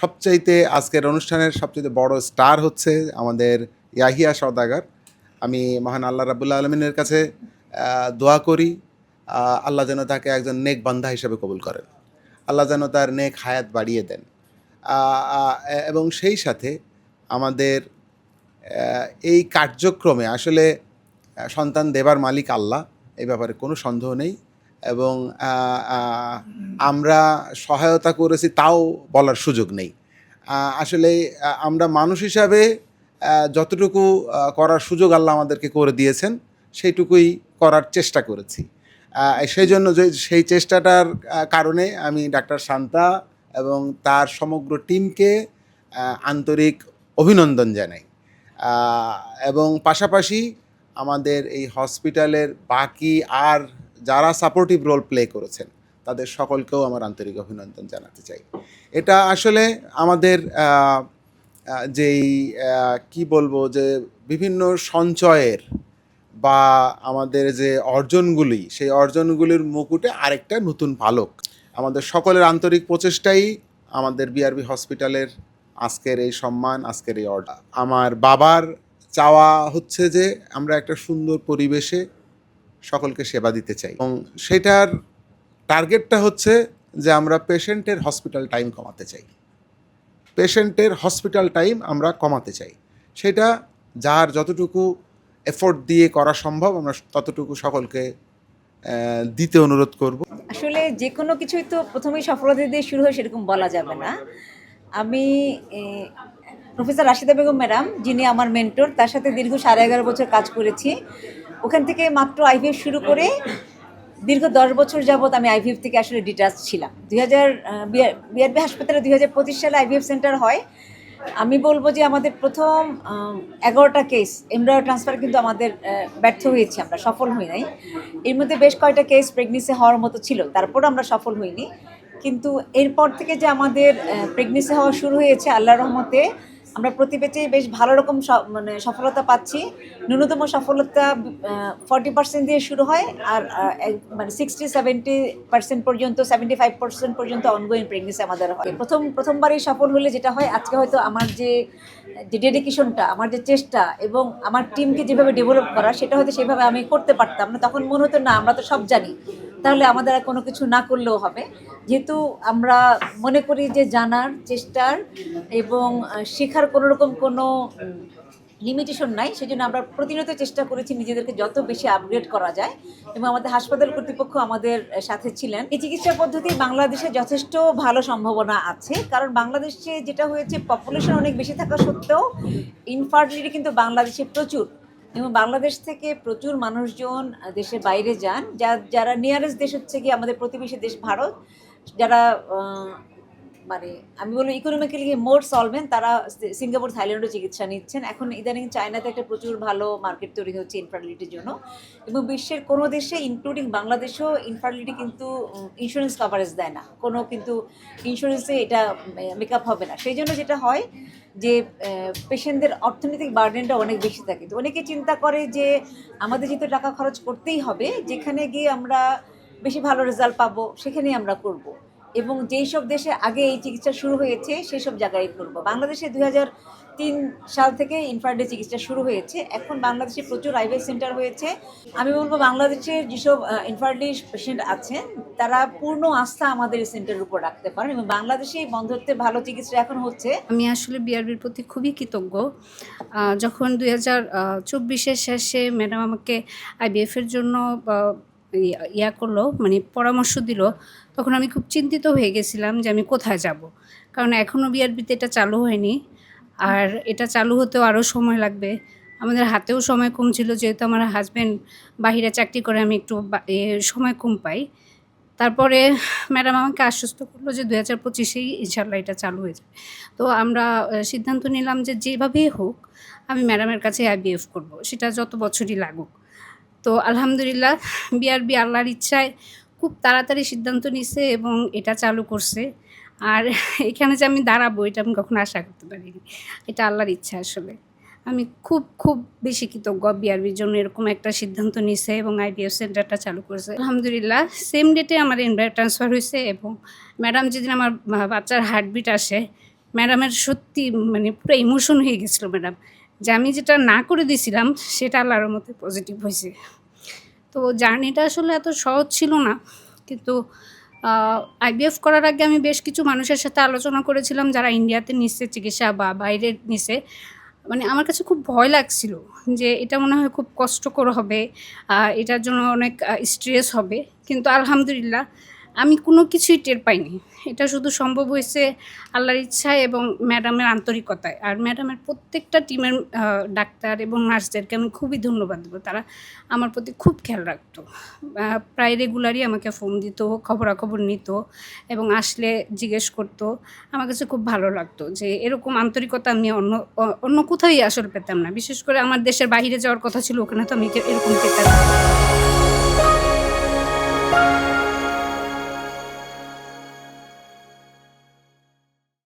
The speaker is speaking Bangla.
সবচাইতে আজকের অনুষ্ঠানের সবচেয়ে বড় স্টার হচ্ছে আমাদের ইয়াহিয়া সওদাগর। আমি মহান আল্লাহ রাব্বুল আলামিনের কাছে দোয়া করি আল্লাহ যেন তাকে একজন নেক বান্দা হিসেবে কবুল করেন। আল্লাহ যেন তার নেক হায়াত বাড়িয়ে দেন। এবং সেই সাথে আমাদের এই কার্যক্রমে আসলে সন্তান দেবার মালিক আল্লাহ, এই ব্যাপারে কোনো সন্দেহ নেই। এবং আমরা সহায়তা করেছি তাও বলার সুযোগ নেই। আসলে আমরা মানুষ হিসাবে যতটুকু করার সুযোগ আল্লাহ আমাদেরকে করে দিয়েছেন সেইটুকুই করার চেষ্টা করেছি। সেই জন্য সেই চেষ্টাটার কারণে আমি ডাক্তার শান্তা এবং তার সমগ্র টিমকে আন্তরিক অভিনন্দন জানাই। এবং পাশাপাশি আমাদের এই হসপিটালের বাকি আর যারা সাপোর্টিভ রোল প্লে করেছেন তাদের সকলকেও আমার আন্তরিক অভিনন্দন জানাতে চাই। এটা আসলে আমাদের যেই কি বলবো যে বিভিন্ন সঞ্চয়ের বা আমাদের যে অর্জনগুলি, সেই অর্জনগুলির মুকুটে আরেকটা নতুন পালক। আমাদের সকলের আন্তরিক প্রচেষ্টাই আমাদের বিআরবি হসপিটালের আজকের এই সম্মান, আজকের এই অর্ডার। আমার বাবার চাওয়া হচ্ছে যে আমরা একটা সুন্দর পরিবেশে সকলকে সেবা দিতে চাই, এবং সেটার টার্গেটটা হচ্ছে যে আমরা পেশেন্টের হসপিটাল টাইম কমাতে চাই। পেশেন্টের হসপিটাল টাইম আমরা কমাতে চাই। সেটা যার যতটুকু এফোর্ট দিয়ে করা সম্ভব আমরা ততটুকু সকলকে দিতে অনুরোধ করব। আসলে যে কোনো কিছুই তো প্রথমেই সফলতা দিয়ে শুরু হয় সেরকম বলা যাবে না। আমি প্রফেসর রাশিদা বেগম ম্যাডাম, যিনি আমার মেন্টর, তার সাথে দীর্ঘ 11.5 বছর কাজ করেছি। ওখান থেকে মাত্র আইভিএফ শুরু করে দীর্ঘ 10 বছর যাবৎ আমি আইভিএফ থেকে আসলে ডিটাচ ছিলাম। বিআরবি হাসপাতালে 2025 সালে আইভিএফ সেন্টার হয়। আমি বলবো যে আমাদের প্রথম 11টা কেস এমব্রায়ো ট্রান্সফার কিন্তু আমাদের ব্যর্থ হয়েছি, আমরা সফল হই নাই। এর মধ্যে বেশ কয়টা কেস প্রেগনেন্সি হওয়ার মতো ছিল, তারপরও আমরা সফল হইনি। কিন্তু এরপর থেকে যে আমাদের প্রেগনেন্সি হওয়া শুরু হয়েছে, আল্লাহর রহমতে আমরা প্রতি ব্যাচেই বেশ ভালো রকম সফলতা পাচ্ছি। ন্যূনতম সফলতা 40% দিয়ে শুরু হয়, আর মানে 60-70% পর্যন্ত, 75% পর্যন্ত অনগোয়িং প্রেগনেন্সি আমাদের হয়। প্রথমবারই সফল হলে যেটা হয়, আজকে হয়তো আমার যে ডেডিকেশনটা, আমার যে চেষ্টা এবং আমার টিমকে যেভাবে ডেভেলপ করা, সেটা হয়তো সেভাবে আমি করতে পারতাম না। তখন মনে হতো না আমরা তো সব জানি, তাহলে আমাদের আর কোনো কিছু না করলেও হবে। যেহেতু আমরা মনে করি যে জানার, চেষ্টার এবং শেখার কোনো রকম কোনো লিমিটেশন নাই, সেজন্য আমরা প্রতিনিয়ত চেষ্টা করেছি নিজেদেরকে যত বেশি আপগ্রেড করা যায়, এবং আমাদের হাসপাতাল কর্তৃপক্ষ আমাদের সাথে ছিলেন। এই চিকিৎসা পদ্ধতি বাংলাদেশে যথেষ্ট ভালো সম্ভাবনা আছে, কারণ বাংলাদেশে যেটা হয়েছে, পপুলেশন অনেক বেশি থাকা সত্ত্বেও ইনফার্টিলিটি কিন্তু বাংলাদেশে প্রচুর, এবং বাংলাদেশ থেকে প্রচুর মানুষজন দেশের বাইরে যান। যারা নিয়ারেস্ট দেশ হচ্ছে গিয়ে আমাদের প্রতিবেশী দেশ ভারত, যারা মানে আমি বলবো ইকোনমিক্যালি মোর সলভেন্ট, তারা সিঙ্গাপুর, থাইল্যান্ডও চিকিৎসা নিচ্ছেন। এখন ইদানিং চায়নাতে একটা প্রচুর ভালো মার্কেট তৈরি হচ্ছে ইনফার্টিলিটির জন্য, এবং বিশ্বের কোনো দেশে ইনক্লুডিং বাংলাদেশেও ইনফার্টিলিটি কিন্তু ইন্স্যুরেন্স কভারেজ দেয় না, কোনো কিন্তু ইন্স্যুরেন্সে এটা মেকআপ হবে না। সেই জন্য যেটা হয় যে পেশেন্টদের অর্থনৈতিক বার্ডেনটা অনেক বেশি থাকে। তো অনেকে চিন্তা করে যে আমাদের যেহেতু টাকা খরচ করতেই হবে, যেখানে গিয়ে আমরা বেশি ভালো রেজাল্ট পাবো সেখানেই আমরা করব, এবং যেই সব দেশে আগে এই চিকিৎসা শুরু হয়েছে সেই সব জায়গায় করবো। বাংলাদেশে 2003 সাল থেকে ইনফার্টিলিটি চিকিৎসা শুরু হয়েছে। এখন বাংলাদেশে প্রচুর আইভিএফ সেন্টার হয়েছে। আমি বলবো বাংলাদেশের যেসব ইনফার্টিলিটি পেশেন্ট আছেন তারা পূর্ণ আস্থা আমাদের এই সেন্টারের উপর রাখতে পারেন, এবং বাংলাদেশে এই বন্ধ্যত্বের ভালো চিকিৎসা এখন হচ্ছে। আমি আসলে বিআরবির প্রতি খুবই কৃতজ্ঞ। যখন 2024-এর শেষে ম্যাডাম আমাকে আইভিএফের জন্য করলো, মানে পরামর্শ দিল, তখন আমি খুব চিন্তিত হয়ে গেছিলাম যে আমি কোথায় যাব, কারণ এখনও বিআরবিতে এটা চালু হয়নি, আর এটা চালু হতেও আরও সময় লাগবে। আমাদের হাতেও সময় কম ছিল, যেহেতু আমার হাজব্যান্ড বাহিরে চাকরি করে, আমি একটু সময় কম পাই। তারপরে ম্যাডাম আমাকে আশ্বস্ত করলো যে 2025-এই ইনশাল্লাহ এটা চালু হয়ে যাবে। তো আমরা সিদ্ধান্ত নিলাম যে যেভাবেই হোক আমি ম্যাডামের কাছে আইভিএফ করব, সেটা যত বছরই লাগুক। তো আলহামদুলিল্লাহ বিআরবি আল্লাহর ইচ্ছায় খুব তাড়াতাড়ি সিদ্ধান্ত নিছে এবং এটা চালু করছে। আর এখানে যে আমি দাঁড়াবো এটা আমি কখনো আশা করতে পারিনি, এটা আল্লাহর ইচ্ছা। আসলে আমি খুব খুব বেশি কৃতজ্ঞ বিআরবির জন্য এরকম একটা সিদ্ধান্ত নিছে এবং আইভিএফ সেন্টারটা চালু করেছে। আলহামদুলিল্লাহ সেম ডেটে আমার এমব্রায়ো ট্রান্সফার হয়েছে, এবং ম্যাডাম যেদিন আমার বাচ্চার হার্টবিট আসে ম্যাডামের সত্যি মানে পুরো ইমোশন হয়ে গেছিলো ম্যাডাম, যে আমি যেটা না করে দিয়েছিলাম সেটা আল্লাহর মধ্যে পজিটিভ হয়েছে। তো জার্নিটা আসলে এত সহজ ছিল না, কিন্তু আইভিএফ করার আগে আমি বেশ কিছু মানুষের সাথে আলোচনা করেছিলাম যারা ইন্ডিয়াতে নিচ্ছে চিকিৎসা বা বাইরে নিছে। মানে আমার কাছে খুব ভয় লাগছিল যে এটা মনে হয় খুব কষ্টকর হবে, এটার জন্য অনেক স্ট্রেস হবে, কিন্তু আলহামদুলিল্লাহ আমি কোনো কিছুই টের পাইনি। এটা শুধু সম্ভব হয়েছে আল্লাহর ইচ্ছায় এবং ম্যাডামের আন্তরিকতায়। আর ম্যাডামের প্রত্যেকটা টিমের ডাক্তার এবং নার্সদেরকে আমি খুবই ধন্যবাদ দেবো। তারা আমার প্রতি খুব খেয়াল রাখতো, প্রায় রেগুলারই আমাকে ফোন দিত, খবরাখবর নিত এবং আসলে জিজ্ঞেস করতো। আমার কাছে খুব ভালো লাগতো যে এরকম আন্তরিকতা আমি অন্য কোথাওই আসলে পেতাম না। বিশেষ করে আমার দেশের বাইরে যাওয়ার কথা ছিল, ওখানে তো আমি এরকম পেতাম না।